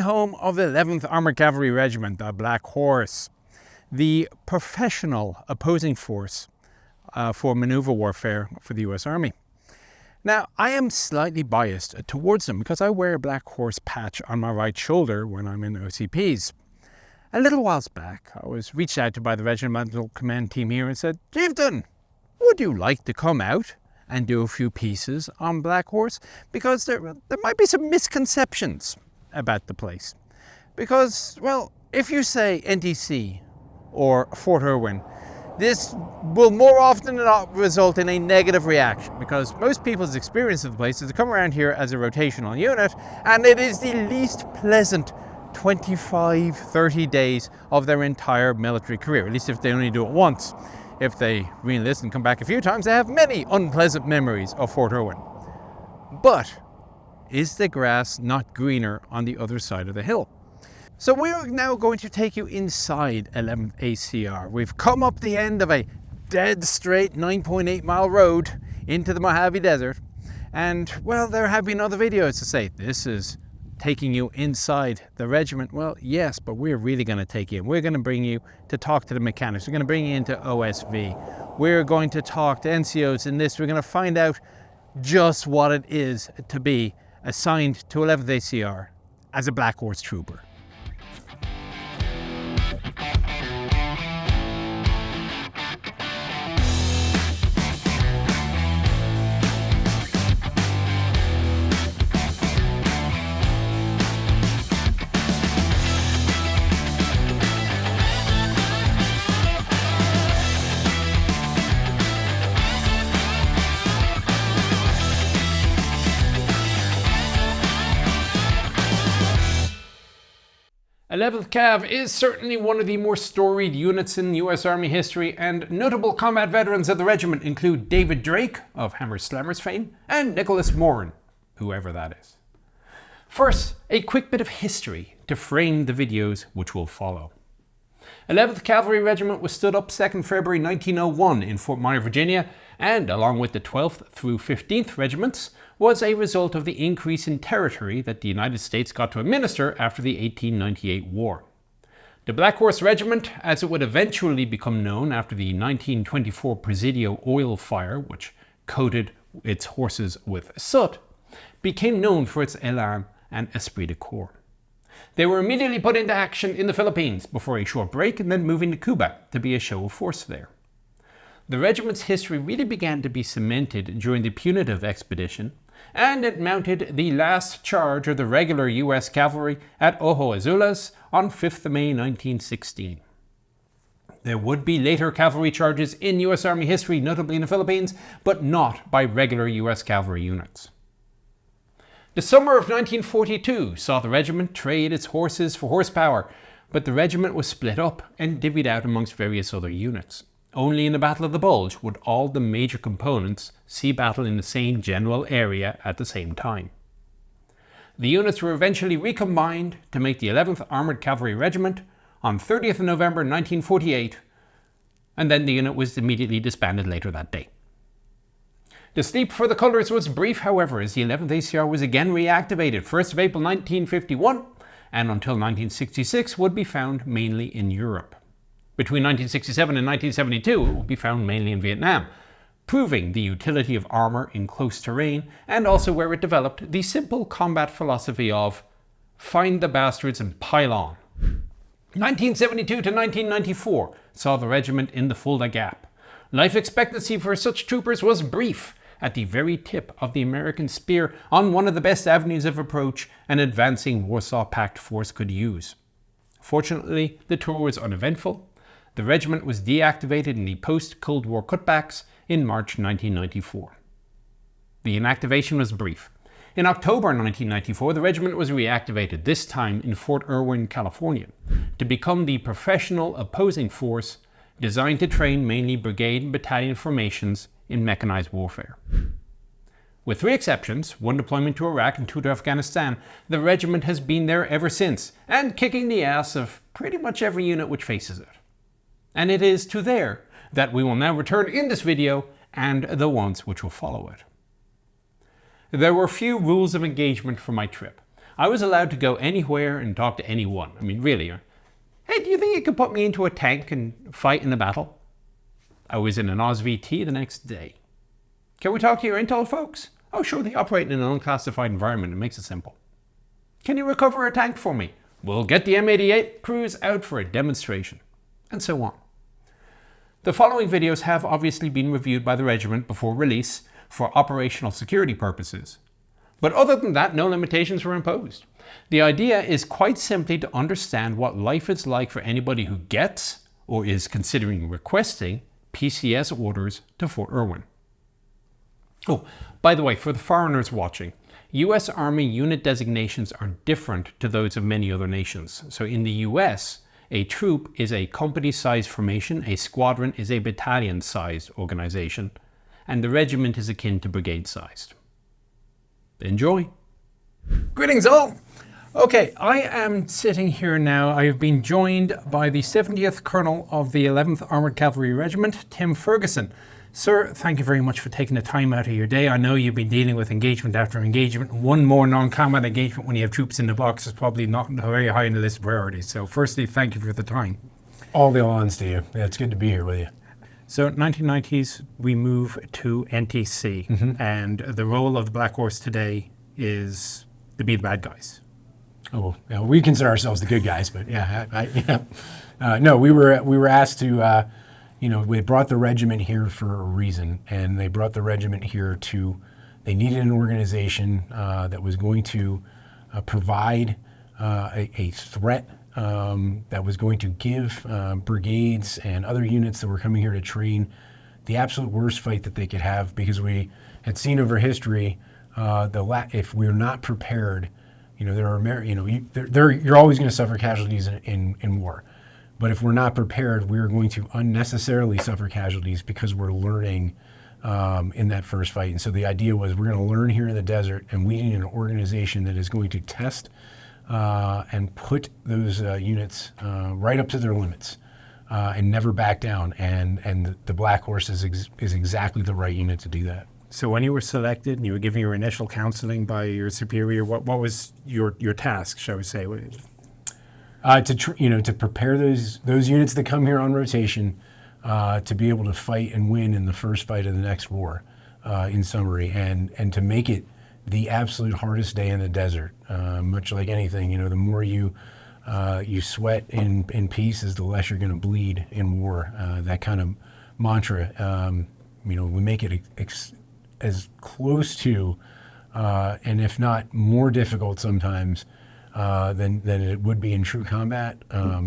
home of the 11th Armored Cavalry Regiment, the Blackhorse, the professional opposing force for maneuver warfare for the US Army. Now, I am slightly biased towards them because I wear a Blackhorse patch on my right shoulder when I'm in OCPs. A little whiles back, I was reached out to by the regimental command team here and said, "Chieftain, would you like to come out and do a few pieces on Blackhorse? Because there might be some misconceptions about the place. Because, well, if you say NTC or Fort Irwin, this will more often than not result in a negative reaction, because most people's experience of the place is to come around here as a rotational unit, and it is the least pleasant 25-30 days of their entire military career, at least if they only do it once. If they re-enlist and come back a few times, they have many unpleasant memories of Fort Irwin. But is the grass not greener on the other side of the hill? So we're now going to take you inside 11th ACR. We've come up the end of a dead straight 9.8 mile road into the Mojave Desert. And, well, there have been other videos to say this is taking you inside the regiment. Well, yes, but we're really going to take you in. We're going to bring you to talk to the mechanics. We're going to bring you into OSV. We're going to talk to NCOs in this. We're going to find out just what it is to be assigned to 11th ACR as a Blackhorse trooper. Eleventh Cav is certainly one of the more storied units in US Army history, and notable combat veterans of the regiment include David Drake of Hammers Slammers fame and Nicholas Moran, whoever that is. First, a quick bit of history to frame the videos which will follow. 11th Cavalry Regiment was stood up 2nd February 1901 in Fort Myer, Virginia, and along with the 12th through 15th Regiments, was a result of the increase in territory that the United States got to administer after the 1898 war. The Blackhorse Regiment, as it would eventually become known after the 1924 Presidio oil fire, which coated its horses with soot, became known for its élan and esprit de corps. They were immediately put into action in the Philippines before a short break and then moving to Cuba to be a show of force there. The regiment's history really began to be cemented during the punitive expedition, and it mounted the last charge of the regular US cavalry at Ojo Azules on 5th of May 1916. There would be later cavalry charges in US Army history, notably in the Philippines, but not by regular US cavalry units. The summer of 1942 saw the regiment trade its horses for horsepower, but the regiment was split up and divvied out amongst various other units. Only in the Battle of the Bulge would all the major components see battle in the same general area at the same time. The units were eventually recombined to make the 11th Armored Cavalry Regiment on 30th of November 1948, and then the unit was immediately disbanded later that day. The sleep for the colours was brief, however, as the 11th ACR was again reactivated 1st of April 1951, and until 1966 would be found mainly in Europe. Between 1967 and 1972, it would be found mainly in Vietnam, proving the utility of armour in close terrain, and also where it developed the simple combat philosophy of find the bastards and pile on. 1972 to 1994 saw the regiment in the Fulda Gap. Life expectancy for such troopers was brief, at the very tip of the American spear on one of the best avenues of approach an advancing Warsaw Pact force could use. Fortunately, the tour was uneventful. The regiment was deactivated in the post-Cold War cutbacks in March 1994. The inactivation was brief. In October 1994, the regiment was reactivated, this time in Fort Irwin, California, to become the professional opposing force designed to train mainly brigade and battalion formations in mechanized warfare. With 3 exceptions, 1 deployment to Iraq and 2 to Afghanistan, the regiment has been there ever since, and kicking the ass of pretty much every unit which faces it. And it is to there that we will now return in this video and the ones which will follow it. There were few rules of engagement for my trip. I was allowed to go anywhere and talk to anyone. I mean, really. Hey, do you think you could put me into a tank and fight in a battle? I was in an OSVT the next day. Can we talk to your intel folks? Oh, sure, they operate in an unclassified environment. It makes it simple. Can you recover a tank for me? We'll get the M88 crews out for a demonstration. And so on. The following videos have obviously been reviewed by the regiment before release for operational security purposes. But other than that, no limitations were imposed. The idea is quite simply to understand what life is like for anybody who gets or is considering requesting PCS orders to Fort Irwin. Oh, by the way, for the foreigners watching, US Army unit designations are different to those of many other nations. So in the US, a troop is a company-sized formation, a squadron is a battalion-sized organization, and the regiment is akin to brigade-sized. Enjoy! Greetings all! Okay, I am sitting here now. I have been joined by the 70th Colonel of the 11th Armoured Cavalry Regiment, Tim Ferguson. Sir, thank you very much for taking the time out of your day. I know you've been dealing with engagement after engagement. One more non-combat engagement when you have troops in the box is probably not very high on the list of priorities. So firstly, thank you for the time. All the honors to you. Yeah, it's good to be here with you. So 1990s, we move to NTC, and the role of the Blackhorse today is to be the bad guys. Oh, yeah, we consider ourselves the good guys, but yeah, no, we were asked to. We brought the regiment here for a reason, and they brought the regiment here they needed an organization that was going to provide a threat that was going to give brigades and other units that were coming here to train the absolute worst fight that they could have, because we had seen over history if we're not prepared, you're always going to suffer casualties in war. But if we're not prepared, we're going to unnecessarily suffer casualties because we're learning in that first fight. And so the idea was we're going to learn here in the desert, and we need an organization that is going to test and put those units right up to their limits and never back down. And the Blackhorse is exactly the right unit to do that. So when you were selected and you were giving your initial counseling by your superior, what was your task, shall we say? To prepare those units that come here on rotation to be able to fight and win in the first fight of the next war, in summary, and to make it the absolute hardest day in the desert. Much like anything, the more you sweat in peace, is the less you're going to bleed in war. That kind of mantra. We make it as close to, and if not more difficult sometimes, than it would be in true combat,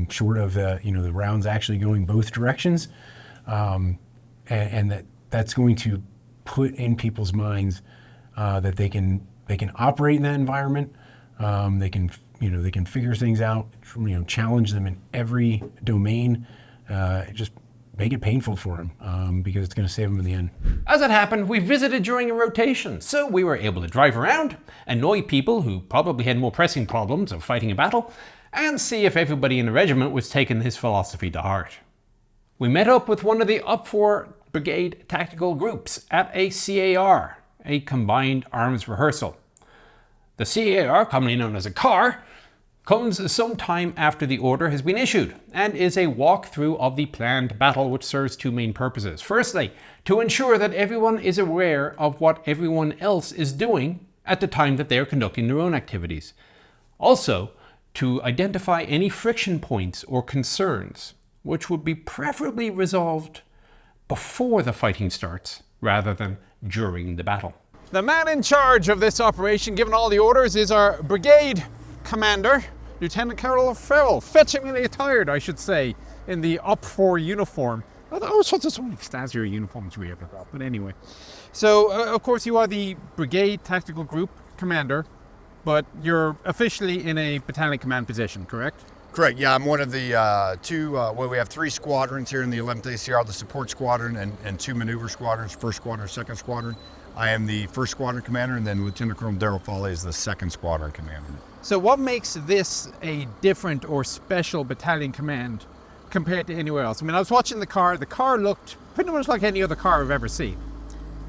short of the rounds actually going both directions, and that's going to put in people's minds that they can operate in that environment. They can figure things out. Challenge them in every domain. Just make it painful for them, because it's going to save them in the end. As it happened, we visited during a rotation, so we were able to drive around, annoy people who probably had more pressing problems of fighting a battle, and see if everybody in the regiment was taking his philosophy to heart. We met up with one of the Up 4 Brigade tactical groups at a CAR, a combined arms rehearsal. The CAR, commonly known as a CAR, comes sometime after the order has been issued and is a walkthrough of the planned battle, which serves two main purposes. Firstly, to ensure that everyone is aware of what everyone else is doing at the time that they are conducting their own activities. Also, to identify any friction points or concerns, which would be preferably resolved before the fighting starts rather than during the battle. The man in charge of this operation, given all the orders, is our brigade commander, Lieutenant Colonel Farrell, fetchingly attired, I should say, in the Up 4 uniform. Oh, so many snazzier uniforms we ever got, but anyway. So, of course, you are the brigade tactical group commander, but you're officially in a battalion command position, correct? Correct, yeah, I'm one of the we have three squadrons here in the 11th ACR, the support squadron and two maneuver squadrons, first squadron, second squadron. I am the first squadron commander, and then Lieutenant Colonel Daryl Foley is the second squadron commander. So what makes this a different or special battalion command compared to anywhere else? I mean, I was watching the car looked pretty much like any other car I've ever seen.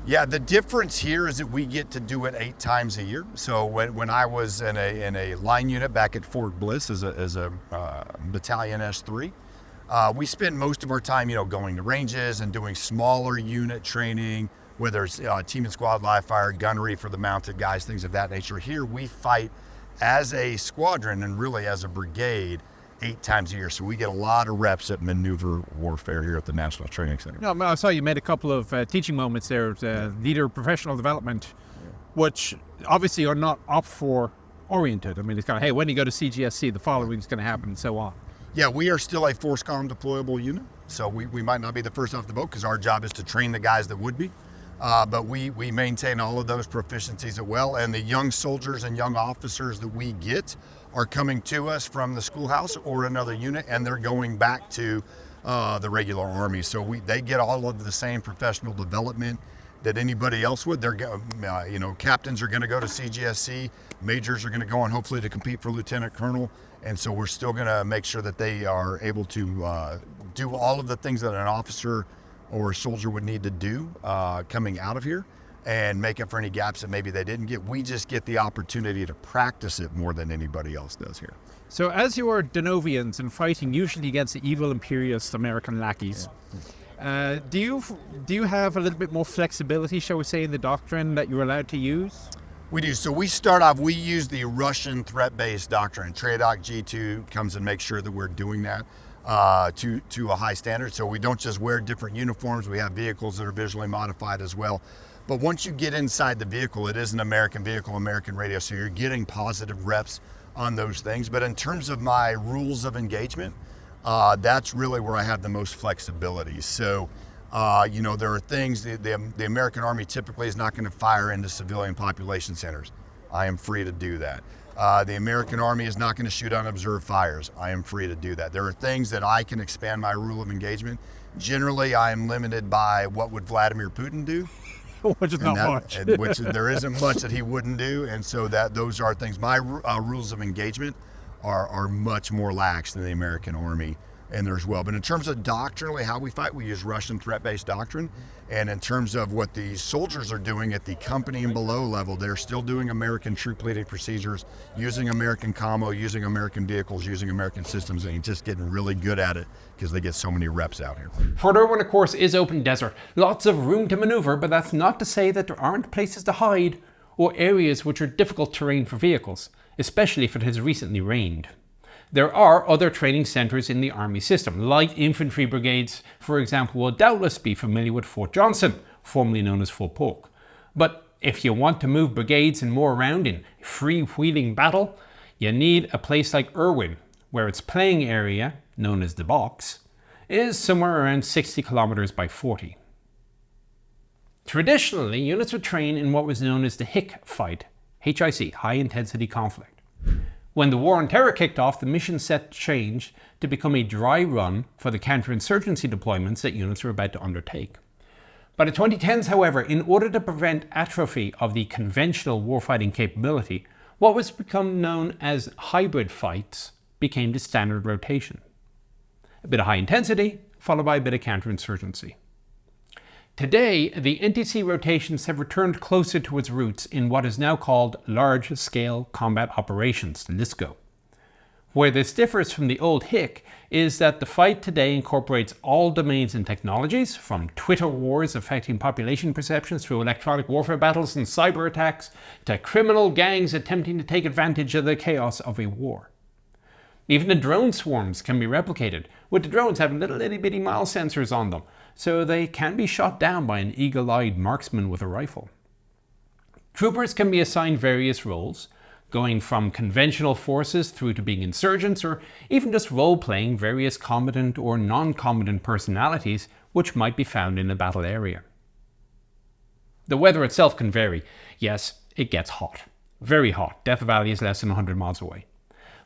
Yeah, the difference here is that we get to do it 8 times a year. So when I was in a line unit back at Fort Bliss as a battalion S3, we spent most of our time, going to ranges and doing smaller unit training, whether it's team and squad live fire, gunnery for the mounted guys, things of that nature. Here we fight as a squadron and really as a brigade 8 times a year. So we get a lot of reps at maneuver warfare here at the National Training Center. No, I saw you made a couple of teaching moments there, leader professional development, which obviously are not op-for oriented. I mean, it's kind of, hey, when you go to CGSC, the following is going to happen and so on. Yeah, we are still a FORSCOM deployable unit. So we might not be the first off the boat because our job is to train the guys that would be. But we maintain all of those proficiencies as well. And the young soldiers and young officers that we get are coming to us from the schoolhouse or another unit, and they're going back to the regular Army. So they get all of the same professional development that anybody else would. They're, captains are going to go to CGSC, majors are going to go on hopefully to compete for lieutenant colonel. And so we're still going to make sure that they are able to do all of the things that an officer or a soldier would need to do coming out of here and make up for any gaps that maybe they didn't get. We just get the opportunity to practice it more than anybody else does here. So as you are Denovians and fighting usually against the evil imperialist American lackeys, do you have a little bit more flexibility, shall we say, in the doctrine that you're allowed to use? We do. So we start off, we use the Russian threat-based doctrine. TRADOC G2 comes and makes sure that we're doing that to a high standard. So we don't just wear different uniforms. We have vehicles that are visually modified as well. But once you get inside the vehicle, it is an American vehicle, American radio. So you're getting positive reps on those things. But in terms of my rules of engagement, that's really where I have the most flexibility. So, there are things, the American Army typically is not going to fire into civilian population centers. I am free to do that. The American Army is not going to shoot unobserved fires. I am free to do that. There are things that I can expand my rule of engagement. Generally, I am limited by what would Vladimir Putin do. Which is not much. There isn't much that he wouldn't do, and so those are things. My rules of engagement are much more lax than the American Army in there as well. But in terms of doctrinally how we fight, we use Russian threat-based doctrine. And in terms of what the soldiers are doing at the company and below level, they're still doing American troop leading procedures, using American commo, using American vehicles, using American systems, and just getting really good at it because they get so many reps out here. Fort Irwin, of course, is open desert. Lots of room to maneuver, but that's not to say that there aren't places to hide or areas which are difficult terrain for vehicles, especially if it has recently rained. There are other training centres in the Army system. Light infantry brigades, for example, will doubtless be familiar with Fort Johnson, formerly known as Fort Polk. But if you want to move brigades and more around in free-wheeling battle, you need a place like Irwin, where its playing area, known as the box, is somewhere around 60 kilometres by 40. Traditionally, units would train in what was known as the HIC fight, HIC, High Intensity Conflict. When the War on Terror kicked off, the mission set changed to become a dry run for the counterinsurgency deployments that units were about to undertake. By the 2010s, however, in order to prevent atrophy of the conventional warfighting capability, what was become known as hybrid fights became the standard rotation. A bit of high intensity, followed by a bit of counterinsurgency. Today, the NTC rotations have returned closer to its roots in what is now called Large-Scale Combat Operations, LSCO. Where this differs from the old HIC is that the fight today incorporates all domains and technologies, from Twitter wars affecting population perceptions through electronic warfare battles and cyber attacks, to criminal gangs attempting to take advantage of the chaos of a war. Even the drone swarms can be replicated, with the drones having little itty-bitty mile sensors on them, so they can be shot down by an eagle-eyed marksman with a rifle. Troopers can be assigned various roles, going from conventional forces through to being insurgents, or even just role-playing various combatant or non-combatant personalities which might be found in a battle area. The weather itself can vary. Yes, it gets hot. Very hot. Death Valley is less than 100 miles away.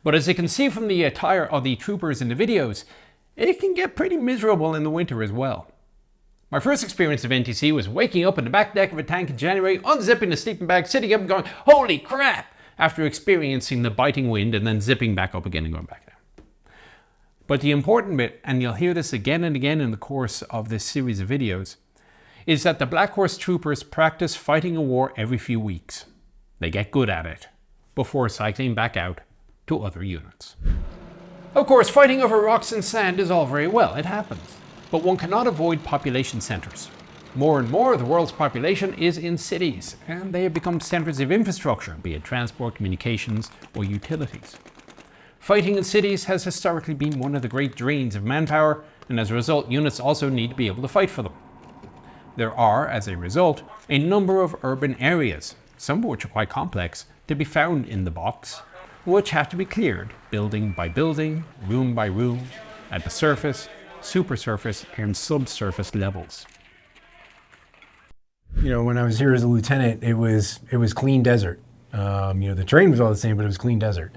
But as you can see from the attire of the troopers in the videos, it can get pretty miserable in the winter as well. My first experience of NTC was waking up in the back deck of a tank in January, unzipping the sleeping bag, sitting up and going, "Holy crap!" after experiencing the biting wind and then zipping back up again and going back down. But the important bit, and you'll hear this again and again in the course of this series of videos, is that the Blackhorse troopers practice fighting a war every few weeks. They get good at it, before cycling back out to other units. Of course, fighting over rocks and sand is all very well, it happens. But one cannot avoid population centres. More and more of the world's population is in cities, and they have become centres of infrastructure, be it transport, communications, or utilities. Fighting in cities has historically been one of the great drains of manpower, and as a result, units also need to be able to fight for them. There are, as a result, a number of urban areas, some of which are quite complex, to be found in the box, which have to be cleared, building by building, room by room, at the surface, supersurface, and subsurface levels. You know, when I was here as a lieutenant, it was clean desert. The terrain was all the same, but it was clean desert.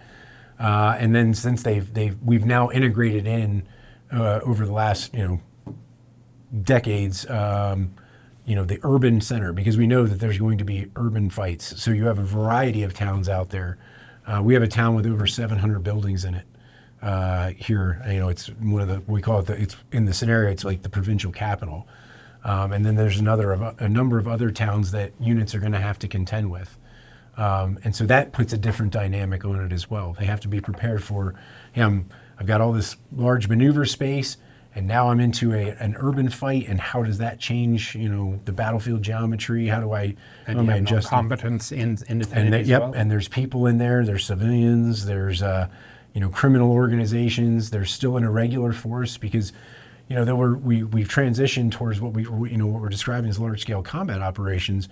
And then since we've now integrated in over the last decades, the urban center, because we know that there's going to be urban fights. So you have a variety of towns out there. We have a town with over 700 buildings in it here. It's one of we call it it's in the scenario, it's like the provincial capital. And then there's a number of other towns that units are going to have to contend with. And so that puts a different dynamic on it as well. They have to be prepared for, I've got all this large maneuver space, and now I'm into an urban fight, and how does that change, the battlefield geometry? How do I adjust? Combatants in the Yep, and there's people in there, there's civilians, there's criminal organizations, there's still an irregular force, because we've transitioned towards what we're describing as large-scale combat operations.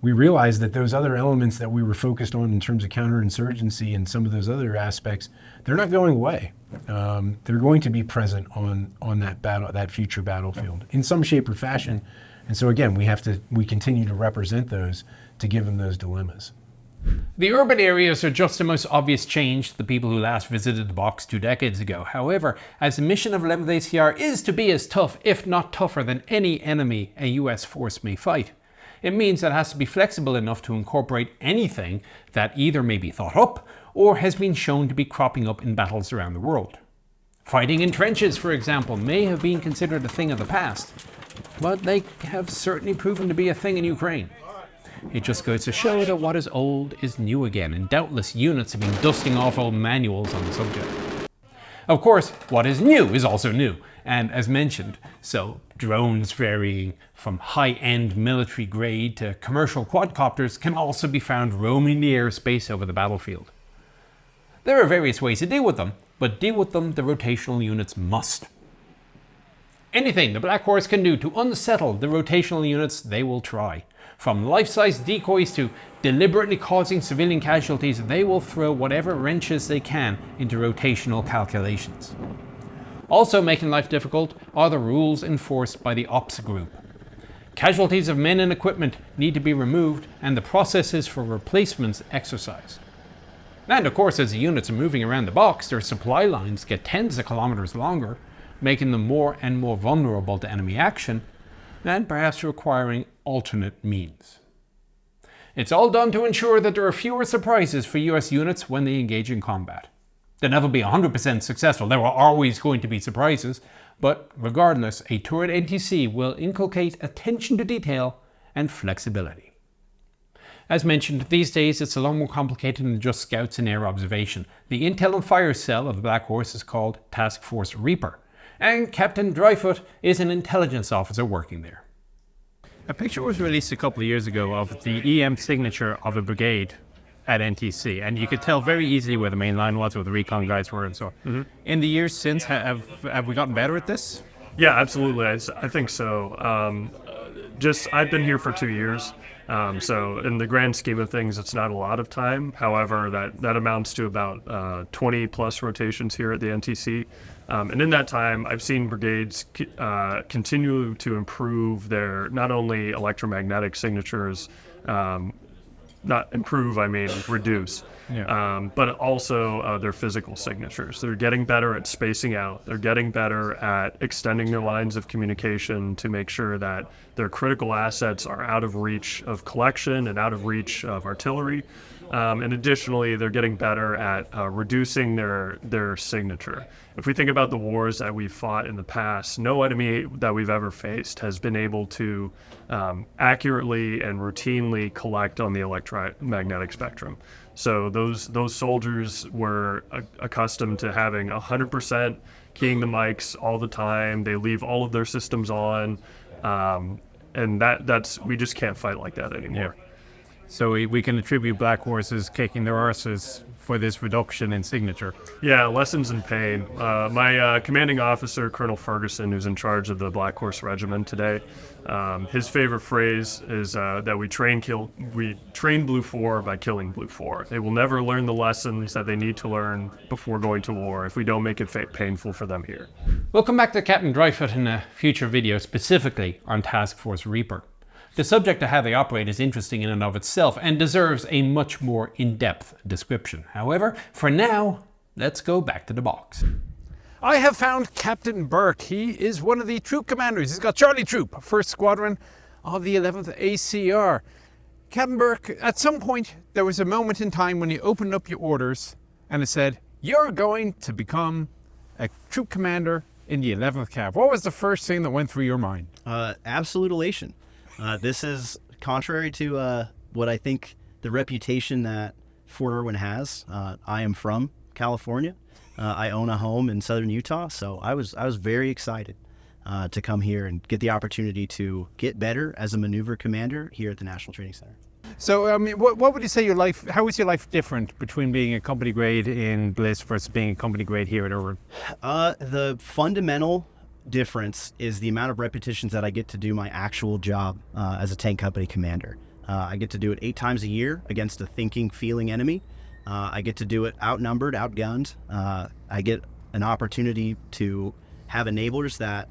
We realized that those other elements that we were focused on in terms of counterinsurgency and some of those other aspects, they're not going away. They're going to be present on that future battlefield in some shape or fashion. And so again, we continue to represent those to give them those dilemmas. The urban areas are just the most obvious change to the people who last visited the box 2 decades ago. However, as the mission of 11th ACR is to be as tough, if not tougher, than any enemy a US force may fight, it means that it has to be flexible enough to incorporate anything that either may be thought up or has been shown to be cropping up in battles around the world. Fighting in trenches, for example, may have been considered a thing of the past, but they have certainly proven to be a thing in Ukraine. It just goes to show that what is old is new again, and doubtless units have been dusting off old manuals on the subject. Of course, what is new is also new, and as mentioned, so drones varying from high-end military grade to commercial quadcopters can also be found roaming the airspace over the battlefield. There are various ways to deal with them, but deal with them the rotational units must. Anything the Blackhorse can do to unsettle the rotational units, they will try. From life-size decoys to deliberately causing civilian casualties, they will throw whatever wrenches they can into rotational calculations. Also making life difficult are the rules enforced by the ops group. Casualties of men and equipment need to be removed, and the processes for replacements exercised. And of course, as the units are moving around the box, their supply lines get tens of kilometers longer, making them more and more vulnerable to enemy action, and perhaps requiring alternate means. It's all done to ensure that there are fewer surprises for US units when they engage in combat. They'll never be 100% successful, there are always going to be surprises, but regardless, a tour at NTC will inculcate attention to detail and flexibility. As mentioned, these days it's a lot more complicated than just scouts and air observation. The Intel and Fire Cell of the Blackhorse is called Task Force Reaper, and Captain Dryfoot is an intelligence officer working there. A picture was released a couple of years ago of the EM signature of a brigade at NTC, and you could tell very easily where the main line was, where the recon guys were, and so on. Mm-hmm. In the years since, have we gotten better at this? Yeah, absolutely. I think so. I've been here for 2 years, so in the grand scheme of things, it's not a lot of time. However, that amounts to about 20 plus rotations here at the NTC. And in that time, I've seen brigades continue to improve their not only electromagnetic signatures, not improve, I mean reduce, but also their physical signatures. They're getting better at spacing out. They're getting better at extending their lines of communication to make sure that their critical assets are out of reach of collection and out of reach of artillery. And additionally, they're getting better at reducing their signature. If we think about the wars that we've fought in the past, no enemy that we've ever faced has been able to accurately and routinely collect on the electromagnetic spectrum. So those soldiers were accustomed to having 100% keying the mics all the time. They leave all of their systems on, and that's we just can't fight like that anymore. Yeah. So we can attribute Blackhorse's kicking their arses for this reduction in signature. Yeah, lessons in pain. My commanding officer, Colonel Ferguson, who's in charge of the Blackhorse Regiment today, his favorite phrase is that we train Blue 4 by killing Blue 4. They will never learn the lessons that they need to learn before going to war if we don't make it painful for them here. We'll come back to Captain Dryfoot in a future video specifically on Task Force Reaper. The subject of how they operate is interesting in and of itself and deserves a much more in-depth description. However, for now, let's go back to the box. I have found Captain Burke. He is one of the troop commanders. He's got Charlie Troop, 1st Squadron of the 11th ACR. Captain Burke, at some point, there was a moment in time when you opened up your orders and it said, you're going to become a troop commander in the 11th Cav. What was the first thing that went through your mind? Absolute elation. This is contrary to what I think the reputation that Fort Irwin has. I am from California. I own a home in southern Utah, so I was very excited to come here and get the opportunity to get better as a maneuver commander here at the National Training Center. So, I mean, what would you say how is your life different between being a company grade in Bliss versus being a company grade here at Irwin? The fundamental difference is the amount of repetitions that I get to do my actual job as a tank company commander. I get to do it 8 times a year against a thinking, feeling enemy. I get to do it outnumbered, outgunned. I get an opportunity to have enablers that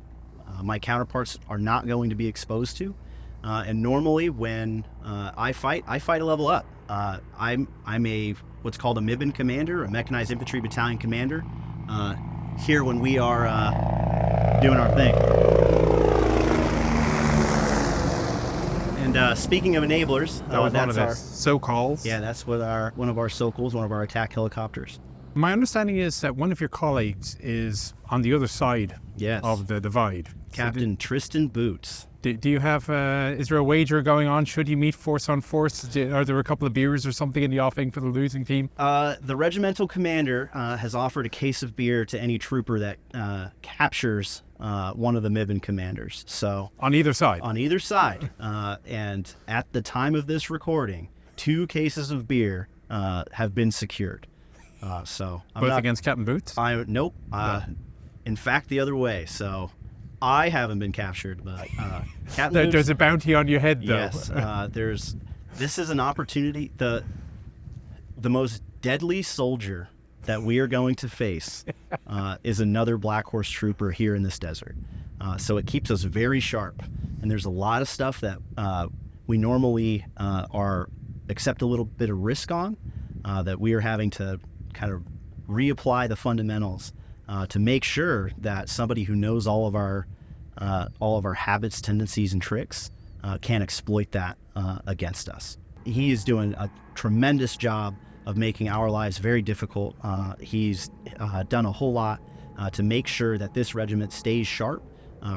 my counterparts are not going to be exposed to. And normally when I fight a level up. I'm a what's called a MIBN commander, a mechanized infantry battalion commander. Here when we are doing our thing. And speaking of enablers, That was one that's of our the so-calls. yeah, that's what one of our Sokals, one of our attack helicopters. My understanding is that one of your colleagues is on the other side Yes. of the divide. Captain Tristan Boots. Do you have, is there a wager going on? Should you meet force on force? Are there a couple of beers or something in the offing for the losing team? The regimental commander has offered a case of beer to any trooper that captures one of the MIBN commanders. So On either side? on either side, and at the time of this recording, 2 cases of beer have been secured. So I'm Both not, against Captain Boots? Nope. In fact, the other way. So I haven't been captured, but Captain Boots. There's a bounty on your head, though. Yes, this is an opportunity. The most deadly soldier that we are going to face is another Blackhorse trooper here in this desert. So it keeps us very sharp. And there's a lot of stuff that we normally accept a little bit of risk on, that we are having to kind of reapply the fundamentals to make sure that somebody who knows all of our habits, tendencies, and tricks can't exploit that against us. He is doing a tremendous job of making our lives very difficult. He's done a whole lot to make sure that this regiment stays sharp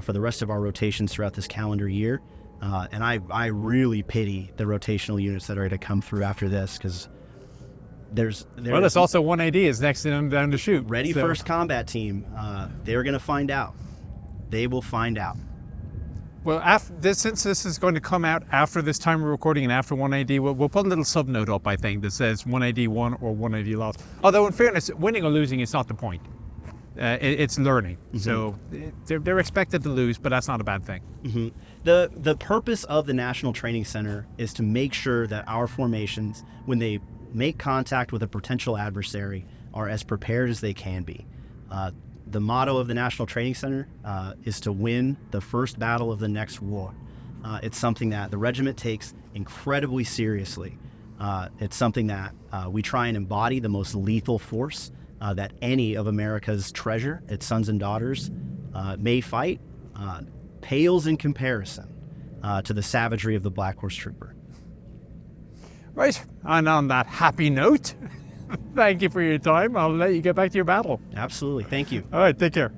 for the rest of our rotations throughout this calendar year. And I really pity the rotational units that are going to come through after this, because Well, it's also 1AD is next to them down to shoot. Ready so. First Combat Team. They're going to find out. They will find out. Well, since this is going to come out after this time of recording and after 1AD, we'll put a little sub-note up, I think, that says 1AD won or 1AD lost. Although, in fairness, winning or losing is not the point. It's learning. Mm-hmm. So they're expected to lose, but that's not a bad thing. Mm-hmm. The purpose of the National Training Center is to make sure that our formations, when they make contact with a potential adversary, are as prepared as they can be. The motto of the National Training Center is to win the first battle of the next war. It's something that the regiment takes incredibly seriously. It's something that we try and embody the most lethal force that any of America's treasure, its sons and daughters, may fight, pales in comparison to the savagery of the Blackhorse trooper. Right, and on that happy note, thank you for your time. I'll let you get back to your battle. Absolutely. Thank you. All right, take care.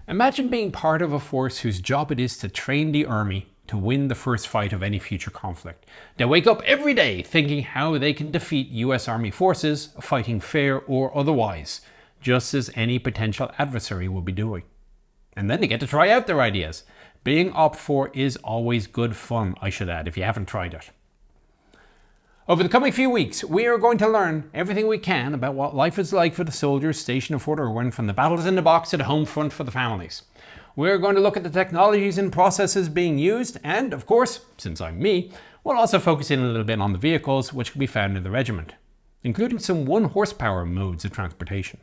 Imagine being part of a force whose job it is to train the army to win the first fight of any future conflict. They wake up every day thinking how they can defeat US Army forces, fighting fair or otherwise, just as any potential adversary will be doing. And then they get to try out their ideas. Being Op 4 is always good fun, I should add, if you haven't tried it. Over the coming few weeks, we are going to learn everything we can about what life is like for the soldiers stationed in Fort Irwin, from the battles in the box to the home front for the families. We're going to look at the technologies and processes being used, and of course, since I'm me, we'll also focus in a little bit on the vehicles which can be found in the regiment, including some 1 horsepower modes of transportation.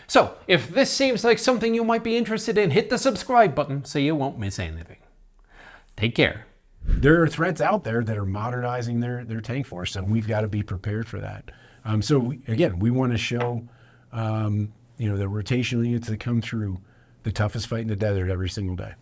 So, if this seems like something you might be interested in, hit the subscribe button so you won't miss anything. Take care. There are threats out there that are modernizing their tank force, and we've got to be prepared for that. We want to show, the rotational units that come through the toughest fight in the desert every single day.